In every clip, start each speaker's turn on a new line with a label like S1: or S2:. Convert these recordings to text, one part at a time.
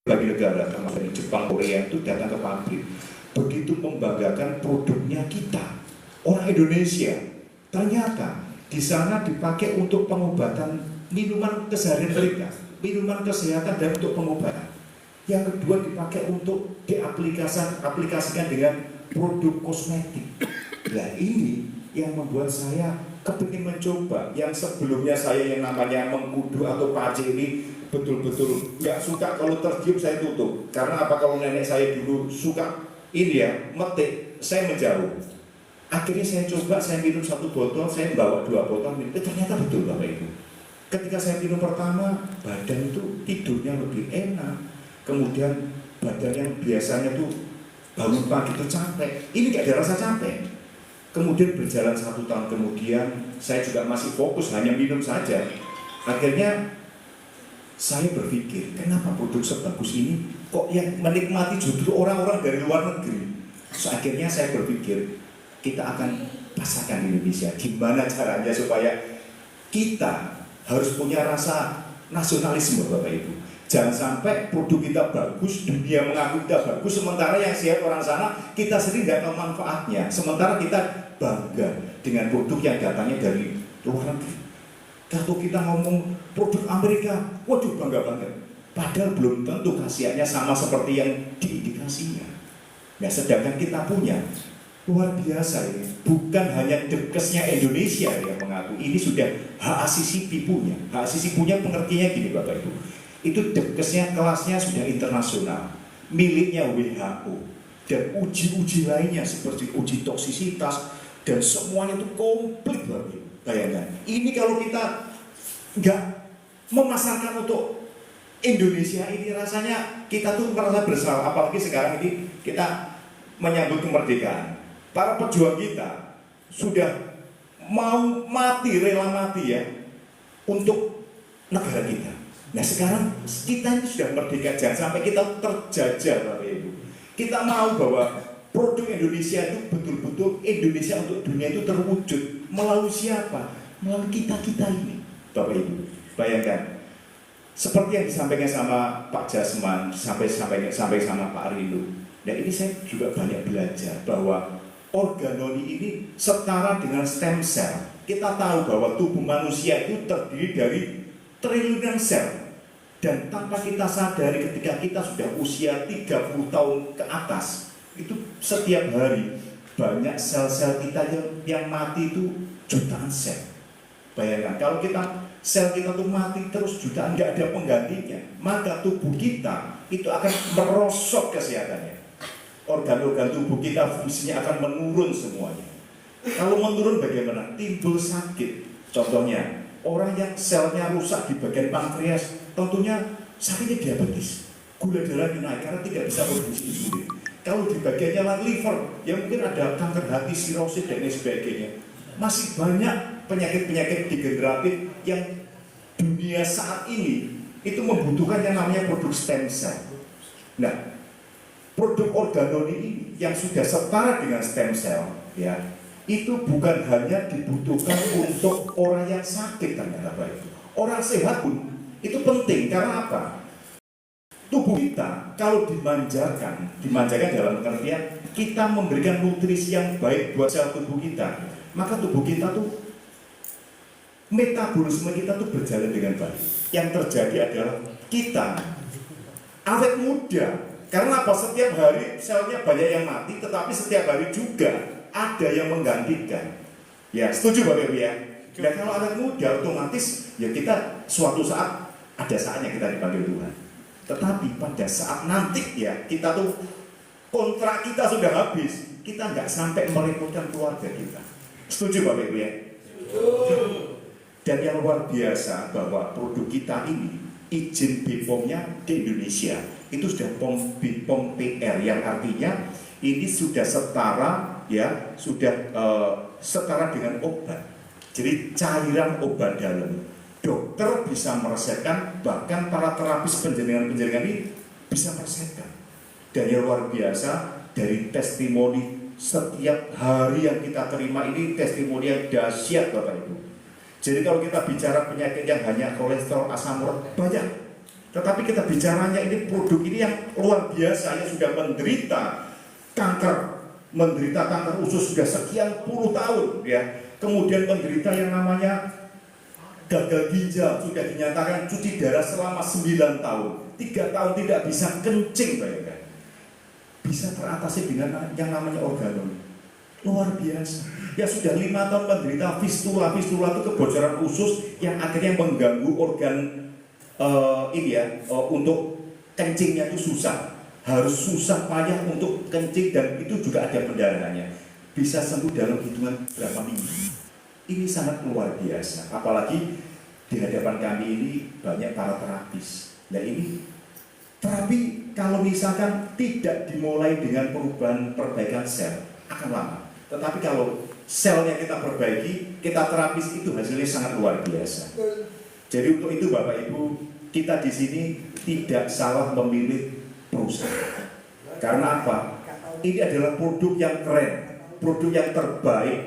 S1: bagi negara, termasuk dari Jepang, Korea itu datang ke pabrik, begitu membanggakan produknya kita, orang Indonesia. Ternyata di sana dipakai untuk pengobatan, minuman keseharian mereka, minuman kesehatan dan untuk pengobatan. Yang kedua dipakai untuk diaplikasikan dengan produk kosmetik. Nah ini yang membuat saya kepingin mencoba. Yang sebelumnya saya yang namanya mengkudu atau pace ini betul-betul nggak suka, kalau tercium saya tutup. Karena apa, kalau nenek saya dulu suka ini ya, metik, saya menjauh. Akhirnya saya coba, saya minum 1 botol, saya bawa 2 botol, ternyata betul Bapak Ibu. Ketika saya minum pertama, badan itu tidurnya lebih enak. Kemudian badan yang biasanya tuh bangun pagi itu capek, ini nggak ada rasa capek. Kemudian berjalan 1 tahun kemudian, saya juga masih fokus hanya minum saja. Akhirnya saya berpikir, kenapa produk sebagus ini kok yang menikmati justru orang-orang dari luar negeri? So, akhirnya saya berpikir, kita akan pasarkan di Indonesia. Gimana caranya supaya kita harus punya rasa nasionalisme Bapak Ibu. Jangan sampai produk kita bagus, dunia mengaku kita bagus, sementara yang siap orang sana, kita sendiri nggak tahu manfaatnya. Sementara kita bangga dengan produk yang datangnya dari luar negeri. Kalau kita ngomong produk Amerika, waduh bangga banget. Padahal belum tentu khasiatnya sama seperti yang diindikasinya. Nah, sedangkan kita punya luar biasa ini. Bukan hanya Debkesnya Indonesia yang mengaku. Ini sudah HACCP punya. HACCP punya pengertiannya gini Bapak Ibu. Itu Debkesnya kelasnya sudah internasional. Miliknya WHO. Dan uji-uji lainnya seperti uji toksisitas. Dan semuanya itu komplit Bapak Ibu. Bayangkan, ini kalau kita nggak memasarkan untuk Indonesia ini, rasanya kita tuh merasa bersalah. Apalagi sekarang ini kita menyambut kemerdekaan. Para pejuang kita sudah mau mati, rela mati ya, untuk negara kita. Nah sekarang kita ini sudah merdeka, jangan sampai kita terjajah Bapak Ibu. Kita mau bahwa produk Indonesia itu betul-betul Indonesia untuk dunia itu terwujud. Melalui siapa? Melalui kita-kita ini Bapak Ibu. Bayangkan, seperti yang disampaikan sama Pak Jasman, sampai sama Pak Rindu. Dan ini saya juga banyak belajar bahwa organoni ini setara dengan stem cell. Kita tahu bahwa tubuh manusia itu terdiri dari triliunan sel. Dan tanpa kita sadari ketika kita sudah usia 30 tahun ke atas, itu setiap hari banyak sel-sel kita yang mati itu jutaan sel. Bayangkan kalau sel kita tuh mati terus jutaan, nggak ada penggantinya, maka tubuh kita itu akan merosot kesehatannya. Organ-organ tubuh kita fungsinya akan menurun semuanya. Kalau menurun bagaimana? Timbul sakit. Contohnya orang yang selnya rusak di bagian pankreas, tentunya sakitnya diabetes, gula darahnya naik karena tidak bisa produksi insulin. Kalau di bagiannya liver, ya mungkin ada kanker hati, sirosis dan lain sebagainya. Masih banyak penyakit-penyakit degeneratif yang dunia saat ini itu membutuhkan yang namanya produk stem cell. Nah, produk organoni ini yang sudah setara dengan stem cell, ya, itu bukan hanya dibutuhkan untuk orang yang sakit ternyata Pak Ibu. Orang sehat pun itu penting karena apa? Tubuh kita kalau dimanjakan dalam pengertian kita memberikan nutrisi yang baik buat sel tubuh kita, maka tubuh kita tuh metabolisme kita tuh berjalan dengan baik. Yang terjadi adalah kita awet muda. Karena apa? Setiap hari selnya banyak yang mati, tetapi setiap hari juga ada yang menggantikan. Ya, setuju Bapak Ibu ya? Dan kalau awet muda otomatis ya kita suatu saat ada saatnya kita dipanggil Tuhan. Tetapi pada saat nanti ya kita tuh kontrak kita sudah habis, kita nggak sampai merepotkan keluarga kita. Setuju Bapak Ibu ya? Dan yang luar biasa bahwa produk kita ini izin BPOM-nya di Indonesia itu sudah BPOM PR, yang artinya ini sudah setara ya, sudah setara dengan obat. Jadi cairan obat dalam. Dokter bisa meresepkan, bahkan para terapis penjaringan ini bisa meresepkan. Dan yang luar biasa dari testimoni setiap hari yang kita terima ini testimoni yang dahsyat Bapak Ibu. Jadi kalau kita bicara penyakit yang hanya kolesterol, asam urat, banyak. Tetapi kita bicaranya ini produk ini yang luar biasa, yang sudah menderita kanker usus sudah sekian puluh tahun, ya. Kemudian menderita yang namanya gagal ginjal, sudah dinyatakan cuci darah selama 9 tahun, 3 tahun tidak bisa kencing, bayangkan. Bisa teratasi dengan yang namanya organon. Luar biasa. Ya sudah 5 tahun menderita fistula itu kebocoran usus yang akhirnya mengganggu organ untuk kencingnya itu susah. Harus susah payah untuk kencing dan itu juga ada pendarahannya. Bisa sembuh dalam hitungan berapa minggu. Ini sangat luar biasa. Apalagi di hadapan kami ini banyak para terapis. Nah ini terapi kalau misalkan tidak dimulai dengan perbaikan sel akan lama. Tetapi kalau selnya kita perbaiki, kita terapis, itu hasilnya sangat luar biasa. Jadi untuk itu Bapak Ibu, kita di sini tidak salah memilih perusahaan. Karena apa? Ini adalah produk yang keren, produk yang terbaik,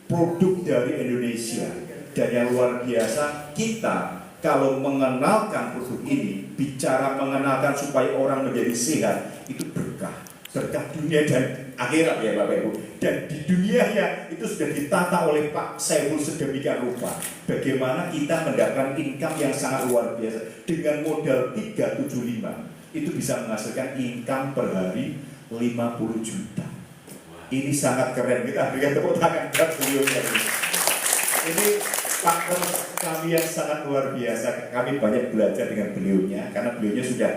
S1: produk dari Indonesia. Dan yang luar biasa, kita kalau mengenalkan produk ini, bicara mengenalkan supaya orang menjadi sehat, itu berkah dunia dan akhirat ya Bapak Ibu. Dan di dunianya itu sudah ditata oleh Pak Saiful sedemikian rupa. Bagaimana kita mendapatkan income yang sangat luar biasa dengan modal 375 itu bisa menghasilkan income per hari 50 juta. Ini sangat keren, kita berikan tepuk tangan buat beliau ini. Ini partner kami yang sangat luar biasa. Kami banyak belajar dengan beliaunya karena beliaunya sudah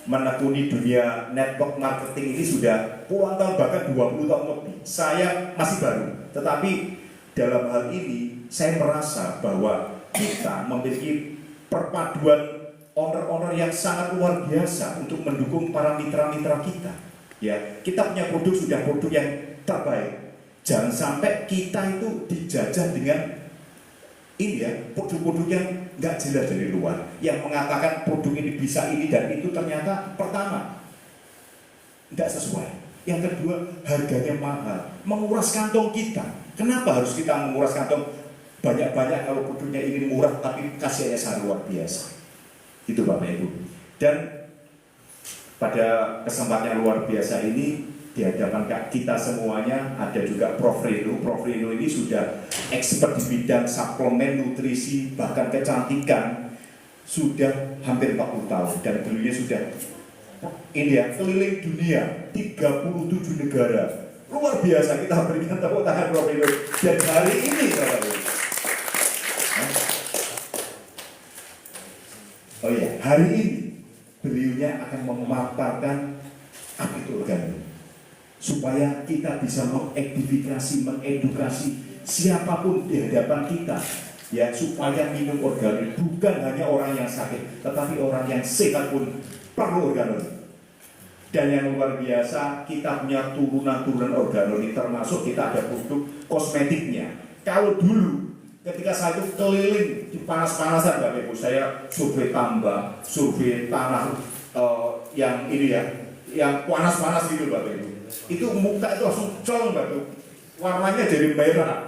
S1: menekuni dunia network marketing ini sudah puluhan tahun, bahkan 20 tahun lebih. Saya masih baru, tetapi dalam hal ini saya merasa bahwa kita memiliki perpaduan owner-owner yang sangat luar biasa untuk mendukung para mitra-mitra kita. Ya, kita punya produk sudah produk yang terbaik. Jangan sampai kita itu dijajah dengan ini ya, produk-produk yang nggak jelas dari luar, yang mengatakan produk ini bisa ini dan itu, ternyata pertama nggak sesuai, yang kedua harganya mahal, menguras kantong kita. Kenapa harus kita menguras kantong banyak-banyak kalau produknya ini murah tapi kasihnya sangat luar biasa? Itu Bapak Ibu. Dan pada kesempatan yang luar biasa ini di hadapan kita semuanya ada juga Prof. Reno. Prof. Reno ini sudah expert di bidang suplemen, nutrisi, bahkan kecantikan sudah hampir 40 tahun dan beliau sudah ini ya, keliling dunia 37 negara. Luar biasa, kita berikan tepuk tangan Prof. Reno. Dan hari ini Bapak Ibu, oh ya, hari ini beliaunya akan memaparkan apa itu organon, supaya kita bisa mengedukasi siapapun di hadapan kita, ya, supaya minum organon. Bukan hanya orang yang sakit, tetapi orang yang sehat pun perlu organon. Dan yang luar biasa, kita punya turunan-turunan organon ini, termasuk kita ada produk kosmetiknya. Kalau dulu ketika saya itu keliling di panas-panasan Bapak Ibu, saya survei tambah, survei tanah yang ini ya, yang panas-panas gitu Bapak Ibu. Itu muka itu langsung colong Bapak Ibu, warnanya jadi merah.